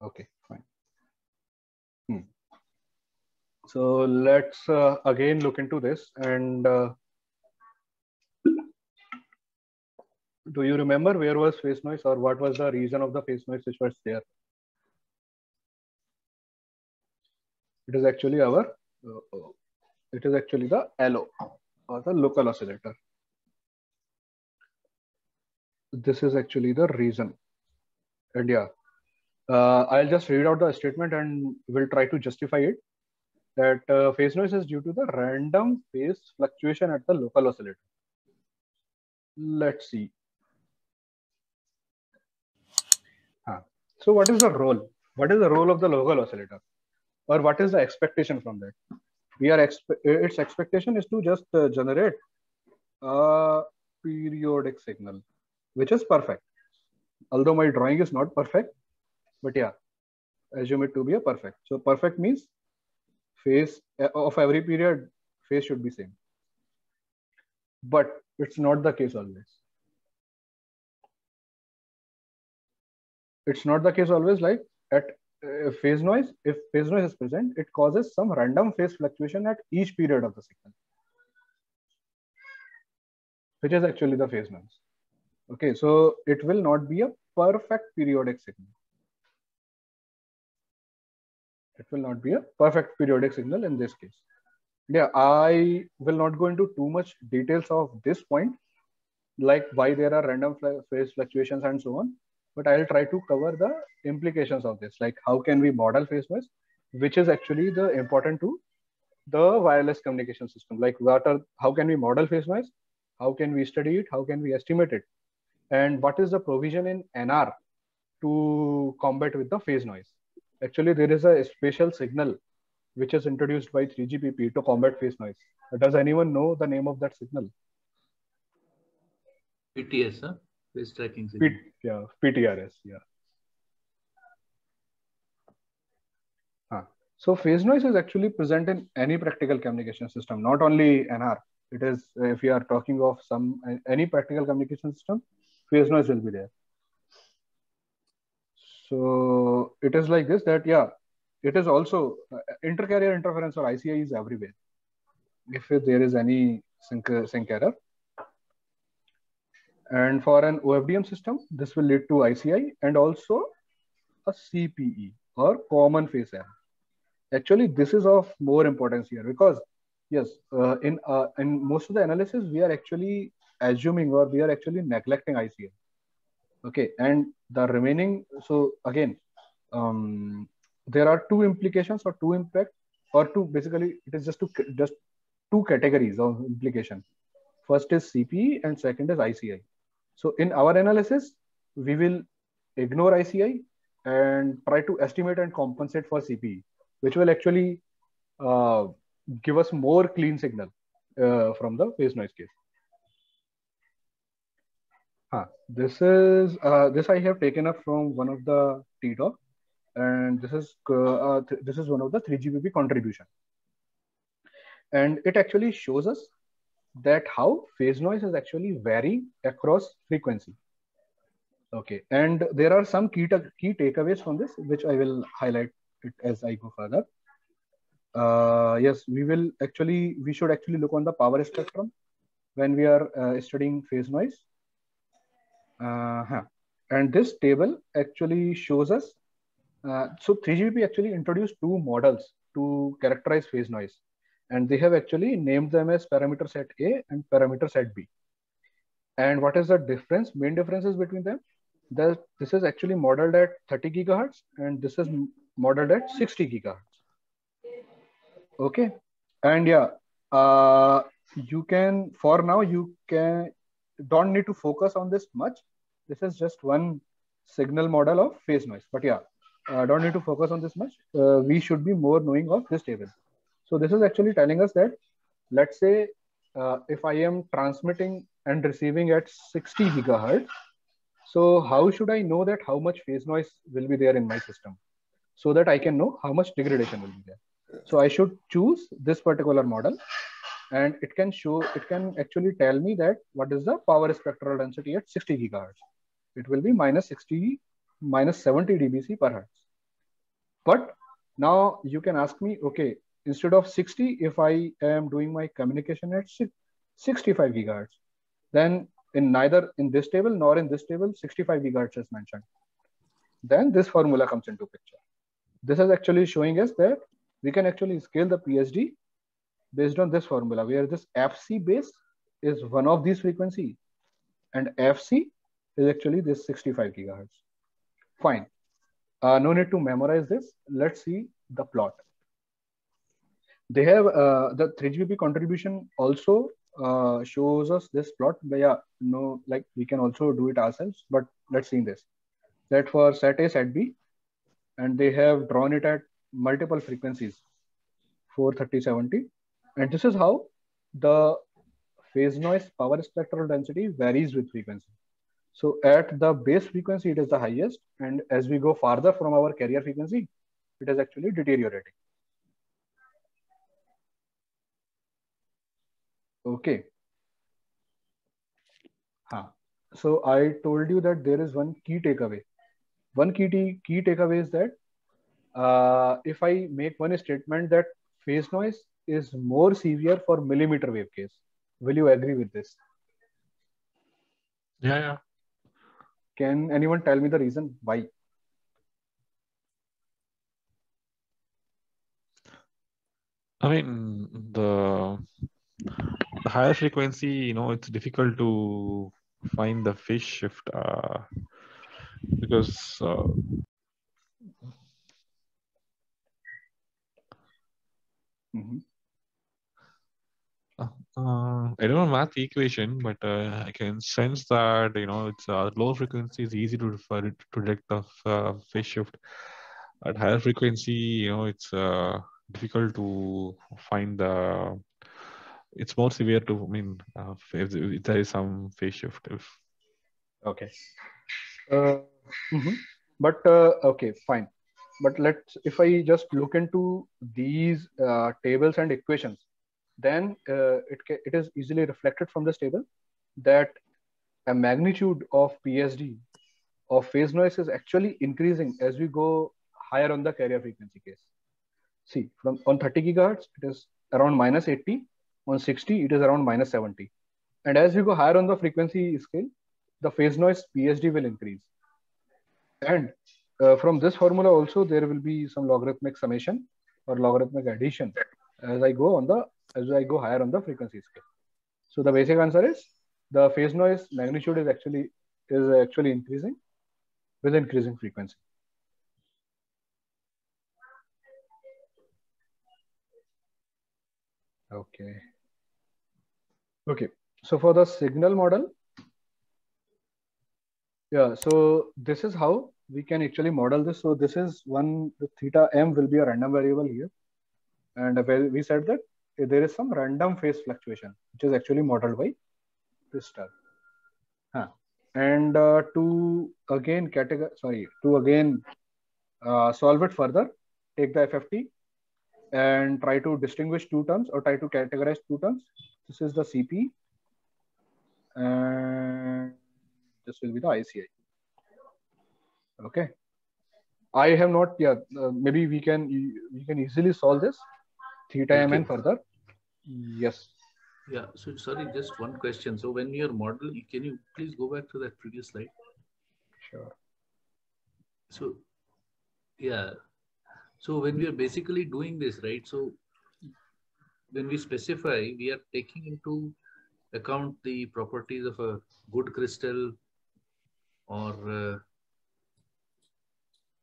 Okay, fine. So let's again look into this. And do you remember where was phase noise, or what was the reason of the phase noise which was there? It is actually our, it is actually the LO, or the local oscillator. This is actually the reason. And yeah, I'll just read out the statement and we'll try to justify it. That phase noise is due to the random phase fluctuation at the local oscillator. Let's see. So what is the role? What is the role of the local oscillator? Or what is the expectation from that? Its expectation is to just generate a periodic signal, which is perfect. Although my drawing is not perfect, but yeah, assume it to be a perfect. So perfect means phase of every period, phase should be same. But it's not the case always. It's not the case always. Like at phase noise, if phase noise is present, it causes some random phase fluctuation at each period of the signal, which is actually the phase noise. Okay, so it will not be a perfect periodic signal. It will not be a perfect periodic signal in this case. Yeah, I will not go into too much details of this point, like why there are random phase fluctuations and so on. But I'll try to cover the implications of this, like how can we model phase noise, which is actually the important to the wireless communication system. Like how can we model phase noise? How can we study it? How can we estimate it? And what is the provision in NR to combat with the phase noise? Actually, there is a special signal which is introduced by 3GPP to combat phase noise. Does anyone know the name of that signal? PTS, huh? Phase tracking signal. Yeah, PTRS, yeah. So phase noise is actually present in any practical communication system, not only NR. It is, if you are talking of any practical communication system, phase noise will be there. So it is like this, that yeah, it is also intercarrier interference, or ICI, is everywhere. If there is any sync error. And for an OFDM system, this will lead to ICI and also a CPE, or common phase error. Actually, this is of more importance here, because yes, in most of the analysis, we are actually assuming, or we are actually neglecting ICI. Okay, and the remaining, so again, there are two implications or two impact, or two, basically it is just two categories of implication. First is CPE and second is ICI. So in our analysis, we will ignore ICI and try to estimate and compensate for CPE, which will actually give us more clean signal from the phase noise case. This I have taken up from one of the T-Talk, and this is one of the 3GPP contribution, and it actually shows us that how phase noise is actually varying across frequency. Okay, and there are some key takeaways from this, which I will highlight it as I go further. Yes, we should actually look on the power spectrum when we are studying phase noise. And this table actually shows us, so 3GPP actually introduced two models to characterize phase noise, and they have actually named them as parameter set A and parameter set B. And what is the difference? Main differences between them? This is actually modeled at 30 gigahertz and this is modeled at 60 gigahertz. Okay, and yeah, you can, for now, don't need to focus on this much. This is just one signal model of phase noise, but yeah, don't need to focus on this much. We should be more knowing of this table. So this is actually telling us that, let's say, if I am transmitting and receiving at 60 gigahertz, so how should I know that how much phase noise will be there in my system, so that I can know how much degradation will be there? So I should choose this particular model, and it can actually tell me that what is the power spectral density at 60 gigahertz. It will be minus 70 dBc per hertz. But now you can ask me, okay, instead of 60, if I am doing my communication at 65 gigahertz, then in neither in this table nor in this table, 65 gigahertz is mentioned. Then this formula comes into picture. This is actually showing us that we can actually scale the PSD based on this formula, where this FC base is one of these frequency and FC is actually this 65 gigahertz. Fine. No need to memorize this. Let's see the plot. They have the 3GPP contribution also shows us this plot. But yeah, no, like we can also do it ourselves, but let's see this. That for set A, set B, and they have drawn it at multiple frequencies, 430, 70. And this is how the phase noise power spectral density varies with frequency. So at the base frequency, it is the highest. And as we go farther from our carrier frequency, it is actually deteriorating. Okay. So I told you that there is one key takeaway. One key takeaway is that if I make one statement that phase noise is more severe for millimeter wave case, will you agree with this? Yeah. Can anyone tell me the reason why? I mean, the higher frequency, it's difficult to find the phase shift because I don't know math equation, but I can sense that it's low frequency is easy to detect the phase shift. At higher frequency, it's difficult to find the. It's more severe to. I mean, if there is some phase shift. Okay. But okay, fine. But if I just look into these tables and equations, then it is easily reflected from this table that a magnitude of PSD of phase noise is actually increasing as we go higher on the carrier frequency case. See, on 30 gigahertz, it is around minus 80. On 60, it is around minus 70. And as we go higher on the frequency scale, the phase noise PSD will increase. And from this formula also, there will be some logarithmic summation or logarithmic addition as I go higher on the frequency scale. So the basic answer is the phase noise magnitude is actually increasing with increasing frequency. Okay. So for the signal model, yeah. So this is how we can actually model this. So this is the theta m will be a random variable here, and we said that there is some random phase fluctuation, which is actually modeled by crystal. And to again solve it further, take the FFT and try to distinguish two terms or try to categorize two terms. This is the CP and this will be the ICI. Okay. I have not yet. Maybe we can easily solve this theta mn further. Yes. Yeah. So sorry, just one question. So when you're modeling, can you please go back to that previous slide? Sure. So yeah. So when we are basically doing this, right? So when we specify, we are taking into account the properties of a good crystal or a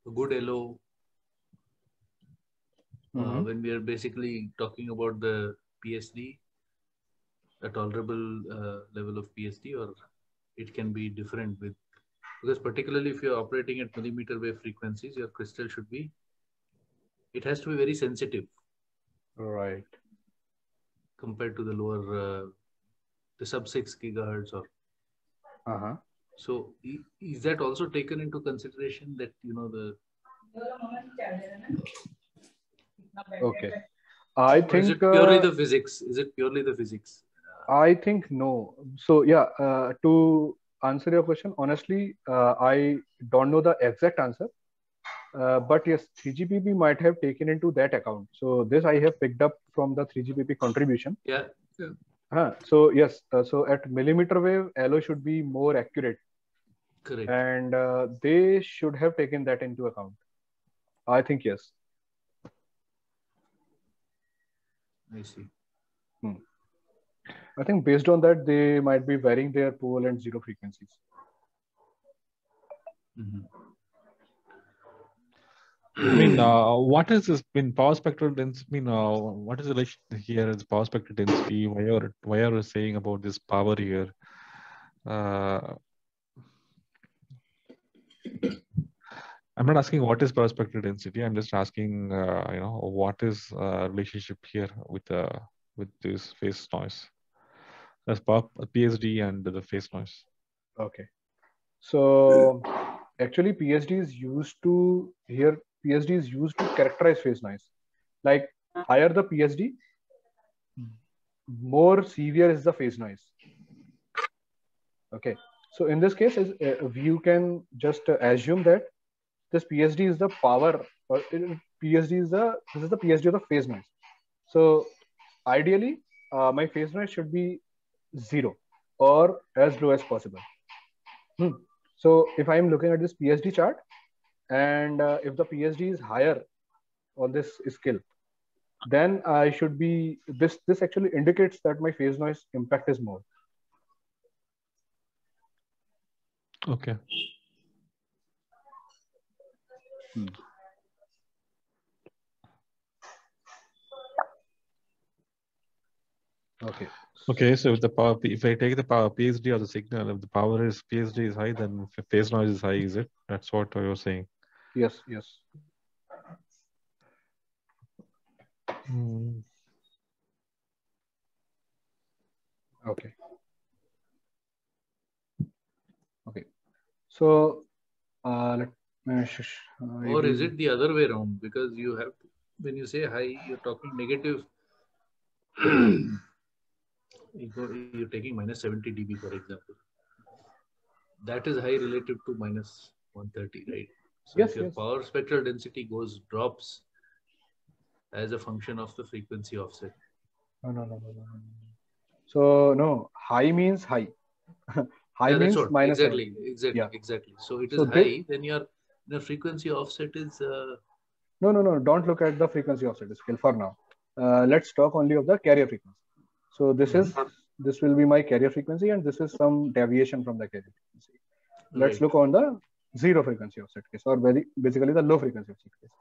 good LO. When we are basically talking about the PSD, a tolerable level of PSD, or it can be different because particularly if you're operating at millimeter wave frequencies, your crystal it has to be very sensitive. Right. Compared to the lower, the sub 6 gigahertz or. So is that also taken into consideration that, Okay. I think is it purely the physics? Is it purely the physics? I think no. So yeah, to answer your question, honestly, I don't know the exact answer, But yes, 3GPP might have taken into that account. So this I have picked up from the 3GPP contribution. Yeah. So yes, so at millimeter wave, LO should be more accurate. Correct. And they should have taken that into account. I think yes. I see. I think based on that, they might be varying their pole and zero frequencies. I mean, what is this in power spectral density? I mean, what is the relation here as power spectral density? Why are we saying about this power here? I'm not asking what is power spectral density. I'm just asking, what is relationship here with this phase noise? That's PSD and the phase noise. Okay. So actually, PSD is used to characterize phase noise. Like higher the PSD, more severe is the phase noise. Okay. So in this case, you can just assume that this PSD is the power, or this is the PSD of the phase noise. So ideally, my phase noise should be 0 or as low as possible. So if I am looking at this PSD chart, and if the PSD is higher on this scale, then I should be this actually indicates that my phase noise impact is more. Okay. Okay. Okay. So if the power, if I take the power PSD of the signal, if the power is PSD is high, then phase noise is high. Is it? That's what you're saying. Yes. Yes. Okay. Okay. So or is it the other way around? Because you have to, when you say high, you're talking negative. You're taking minus 70 dB, for example. That is high relative to minus 130, right? So yes, if your yes. power spectral density drops as a function of the frequency offset. No. So no, high means high. High means minus exactly. 70. Yeah. Exactly. So it is high, then your frequency offset is. No. Don't look at the frequency offset scale for now. Let's talk only of the carrier frequency. So this will be my carrier frequency, and this is some deviation from the carrier frequency. Let's look on the zero frequency offset case, or basically the low frequency offset case.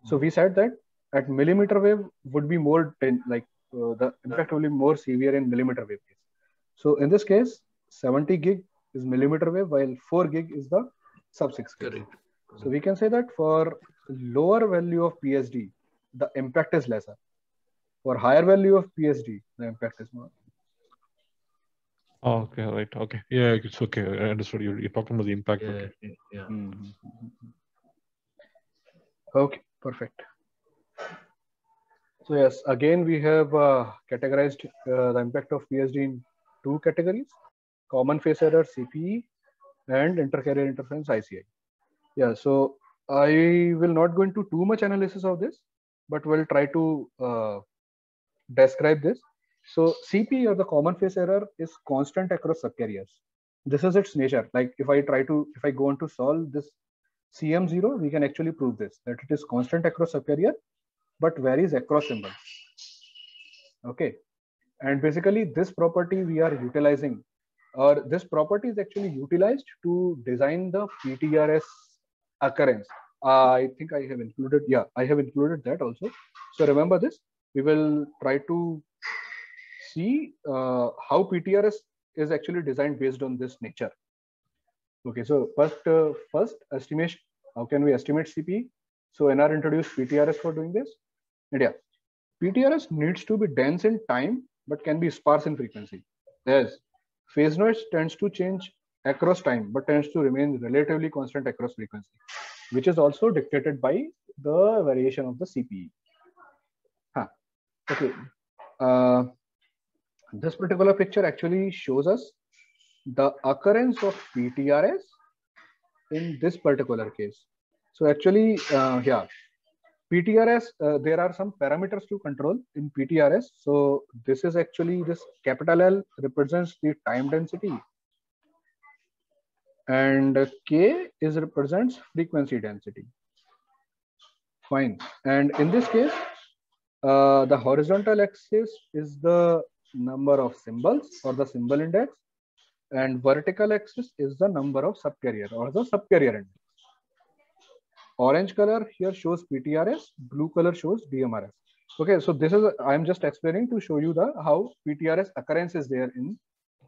So we said that at millimeter wave would be more the impact will be more severe in millimeter wave case. So in this case, 70 gig is millimeter wave, while 4 gig is the sub-6 case. Correct. So we can say that for lower value of PSD, the impact is lesser. For higher value of PSD, the impact is more. Oh, okay, right. Okay. Yeah, it's okay. I understood. You're talking about the impact. Yeah. Okay, perfect. So yes, again, we have categorized the impact of PSD in two categories: common phase error CPE and intercarrier interference ICI. Yeah, so I will not go into too much analysis of this, but we'll try to describe this. So CPE, or the common phase error, is constant across subcarriers. This is its nature. Like if I go on to solve this CM0, we can actually prove this, that it is constant across subcarrier, but varies across symbols. Okay. And basically this property we are utilizing, or this property is actually utilized to design the PTRS occurrence. I think I have included, I have included that also. So remember this, we will try to see how PTRS is actually designed based on this nature. Okay, so first estimation, how can we estimate CPE? So NR introduced PTRS for doing this. And yeah, PTRS needs to be dense in time, but can be sparse in frequency. Yes, phase noise tends to change across time, but tends to remain relatively constant across frequency, which is also dictated by the variation of the CPE. Okay. This particular picture actually shows us the occurrence of PTRS in this particular case. So actually, yeah, PTRS, there are some parameters to control in PTRS. So this is actually, this capital L represents the time density, and K is represents frequency density. Fine. And in this case, the horizontal axis is the number of symbols or the symbol index, and vertical axis is the number of subcarrier or the subcarrier index. Orange color here shows PTRS, blue color shows DMRS. Okay, so this is, I'm just explaining to show you the how PTRS occurrence is there in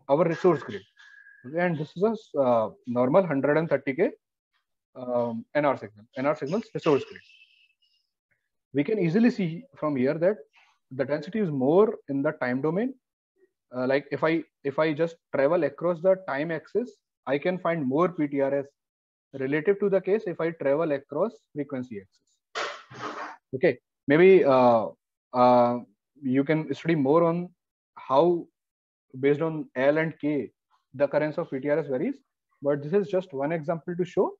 our resource grid. Okay, and this is a normal 130K NR signals resource grid. We can easily see from here that the density is more in the time domain. Like if I just travel across the time axis, I can find more PTRS relative to the case if I travel across frequency axis. Okay, maybe you can study more on how, based on L and K, the occurrence of PTRS varies. But this is just one example to show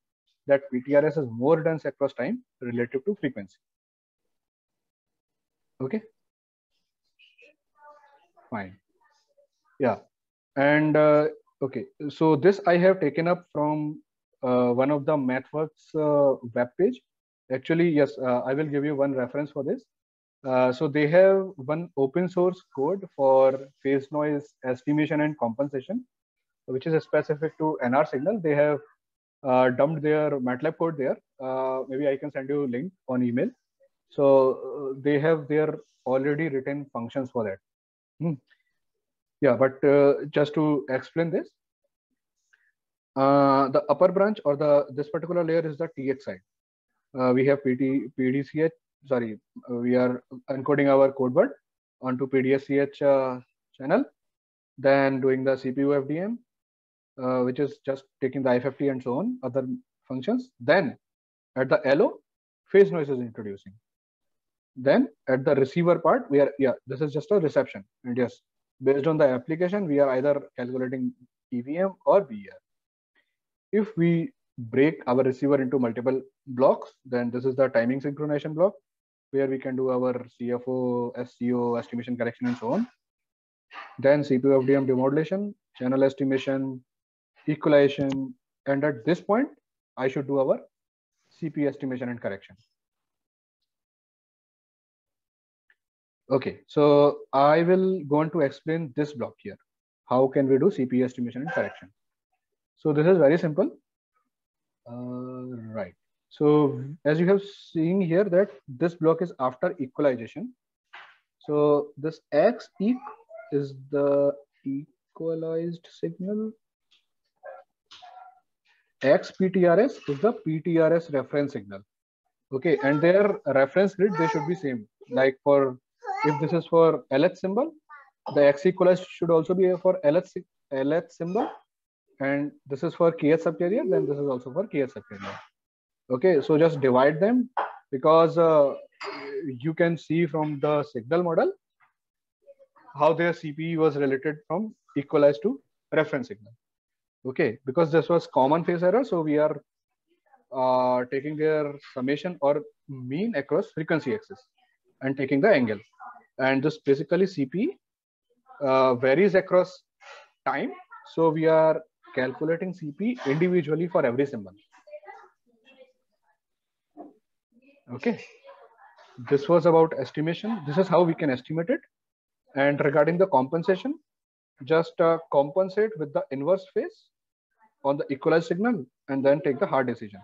that PTRS is more dense across time relative to frequency. Okay, fine. Yeah, and okay, so this I have taken up from one of the MathWorks web page. Actually, yes, I will give you one reference for this. So they have one open source code for phase noise estimation and compensation, which is specific to NR signal. They have dumped their MATLAB code there. Maybe I can send you a link on email. So they have their already written functions for that. Yeah, but just to explain this, the upper branch or this particular layer is the TX side. We have PDCH. Sorry, we are encoding our code word onto PDSCH channel, then doing the CPU FDM, which is just taking the IFFT and so on, other functions. Then at the LO, phase noise is introducing. Then at the receiver part, we are, yeah, this is just a reception. And yes, based on the application, we are either calculating EVM or BER. If we break our receiver into multiple blocks, then this is the timing synchronization block, where we can do our CFO, SCO, estimation correction, and so on. Then CPU FDM demodulation, channel estimation, equalization, and at this point, I should do our CP estimation and correction. Okay, so I will go on to explain this block here. How can we do CP estimation and correction? So this is very simple. Right. So as you have seen here that this block is after equalization. So this X eq is the equalized signal. X PTRS is the PTRS reference signal. Okay, and their reference grid, they should be same. Like for, if this is for LH symbol, the X equalized should also be for LH symbol. And this is for KH subcarrier, then this is also for KH subcarrier. Okay, so just divide them, because you can see from the signal model how their CP was related from equalized to reference signal. Okay, because this was common phase error, so we are taking their summation or mean across frequency axis and taking the angle. And this basically CP varies across time, so we are calculating CP individually for every symbol. Okay, this was about estimation. This is how we can estimate it. And regarding the compensation, just compensate with the inverse phase on the equalized signal and then take the hard decision.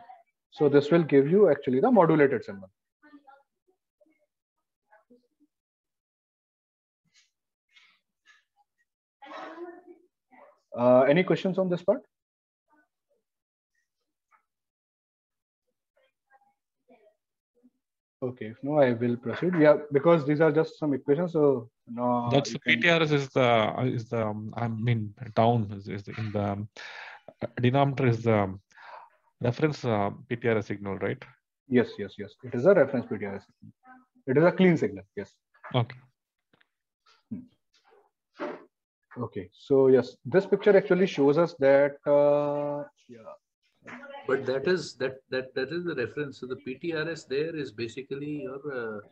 So this will give you actually the modulated symbol. Any questions on this part? Okay, if no, I will proceed. Yeah, because these are just some equations. So no, that's the PTRS is the I mean down is in the denominator is the reference PTRS signal, right? Yes, yes, yes. It is a reference PTRS signal. It is a clean signal. Yes. Okay. Okay. So yes, this picture actually shows us that. Yeah. But that is the reference. So the PTRS there is basically your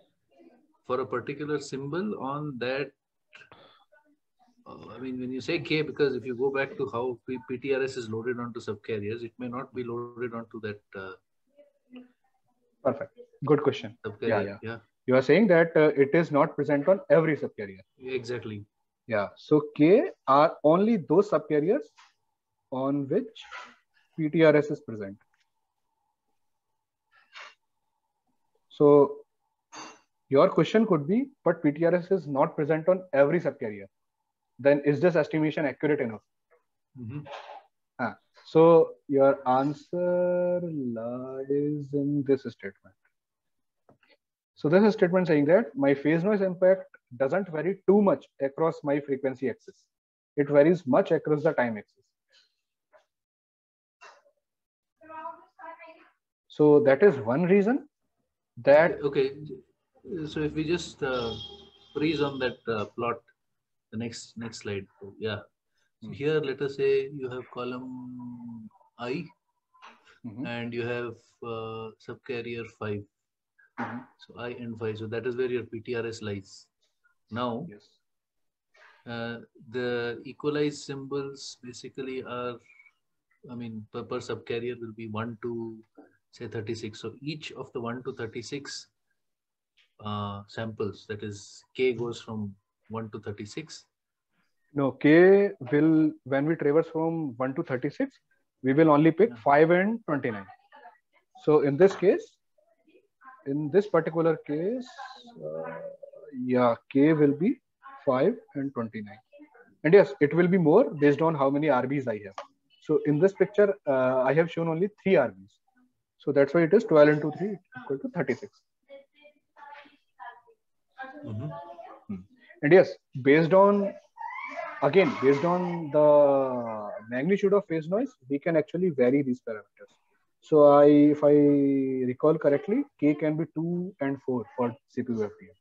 for a particular symbol on that. I mean, when you say K, because if you go back to how PTRS is loaded onto subcarriers, it may not be loaded onto that Perfect. Good question. subcarrier. Yeah. You are saying that it is not present on every subcarrier. Exactly. Yeah. So K are only those subcarriers on which PTRS is present. So your question could be, but PTRS is not present on every subcarrier. Then is this estimation accurate enough? So your answer lies in this statement. So this is a statement saying that my phase noise impact doesn't vary too much across my frequency axis. It varies much across the time axis. So that is one reason that. Okay. So if we just freeze on that plot, the next slide. Yeah. So here, let us say you have column I, and you have subcarrier 5. So I and 5. So that is where your PTRS lies. Now, the equalized symbols basically are, I mean, per subcarrier will be 1 to say 36. So each of the 1 to 36 samples, that is K goes from 1 to 36. No, K will, when we traverse from 1 to 36, we will only pick 5 and 29. So in this case, in this particular case, K will be 5 and 29. And yes, it will be more based on how many RBs I have. So in this picture, I have shown only 3 RBs. So that's why it is 12 into 3 equal to 36. And yes, based on the magnitude of phase noise, we can actually vary these parameters. So if I recall correctly, K can be 2 and 4 for CPU FDM.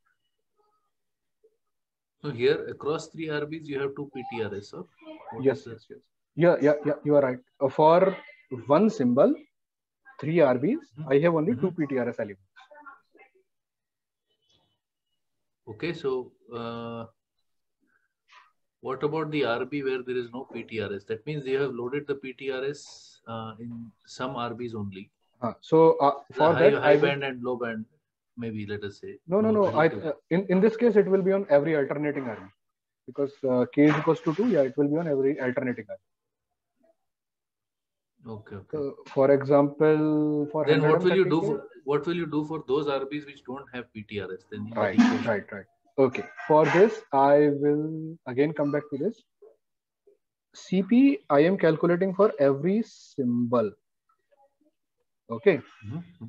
So here across 3 RBs, you have 2 PTRS. Or yes. Yeah, you are right. For one symbol, 3 RBs, I have only 2 PTRS elements. Okay, so what about the RB where there is no PTRS? That means they have loaded the PTRS in some RBs only. So for that, high band and low band, maybe let us say. No. In this case, it will be on every alternating RB, because K is equals to 2. Yeah, it will be on every alternating RB. Okay. So, for example, for then what will you do? What will you do for those RBs which don't have PTRS? Then right. Okay. For this, I will again come back to this. CP, I am calculating for every symbol. Okay.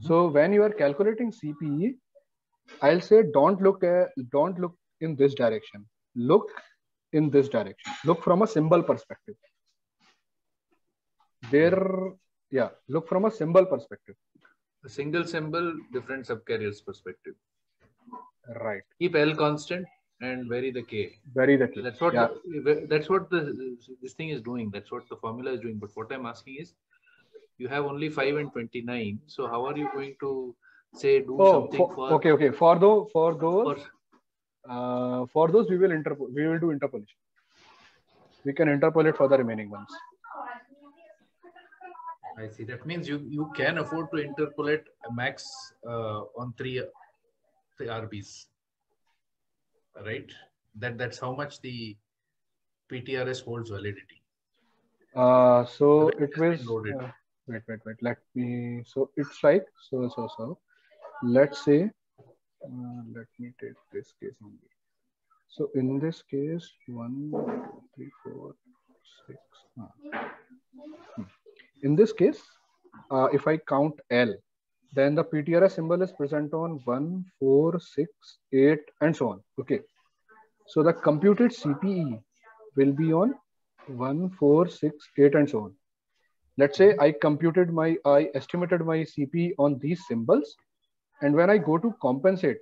So when you are calculating CPE, I'll say don't look in this direction. Look in this direction. Look from a symbol perspective. Look from a symbol perspective. A single symbol, different subcarriers perspective. Right. Keep L constant and vary the K. Vary the K. That's what this thing is doing. That's what the formula is doing. But what I'm asking is, you have only 5 and 29. So how are you going to say something for? Okay. For those we will do interpolation. We can interpolate for the remaining ones. I see. That means you can afford to interpolate a max on 3 RBs, right? That's how much the PTRS holds validity. So it was loaded. Wait. Let me. So it's like so. Let's say. Let me take this case only. So in this case, 1, 2, 3, 4, 6. In this case, if I count L, then the PTRS symbol is present on 1, 4, 6, 8, and so on. Okay. So the computed CPE will be on 1, 4, 6, 8, and so on. Let's say I estimated my CPE on these symbols, and when I go to compensate,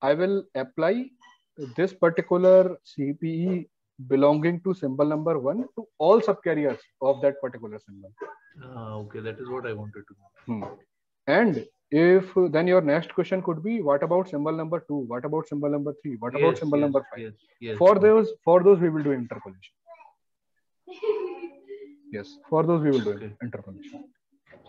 I will apply this particular CPE belonging to symbol number 1 to all subcarriers of that particular symbol. Okay, that is what I wanted to know. And if then your next question could be, what about symbol number 2? What about symbol number 3? What about symbol number 5? Yes. For those we will do interpolation. Yes, for those we will do interpolation.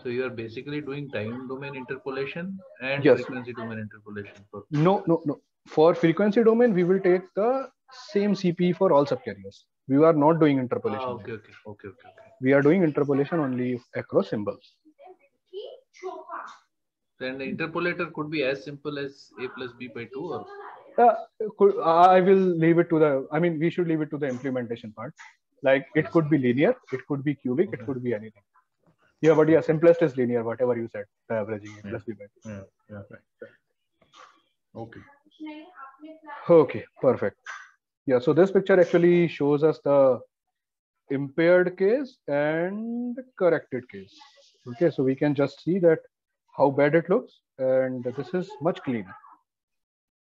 So you are basically doing time domain interpolation and Yes. frequency domain interpolation. No. For frequency domain, we will take the same CPE for all subcarriers. We are not doing interpolation. Okay. We are doing interpolation only across symbols. Then the interpolator could be as simple as a plus b by 2, or I will leave it to the. I mean, we should leave it to the implementation part. Like it could be linear, it could be cubic, it could be anything. Yeah, but yeah, simplest is linear. Whatever you said, the averaging a plus b by 2. Yeah. Right. Okay. Okay, perfect. Yeah, so this picture actually shows us the impaired case and corrected case. Okay, so we can just see that how bad it looks, and this is much cleaner.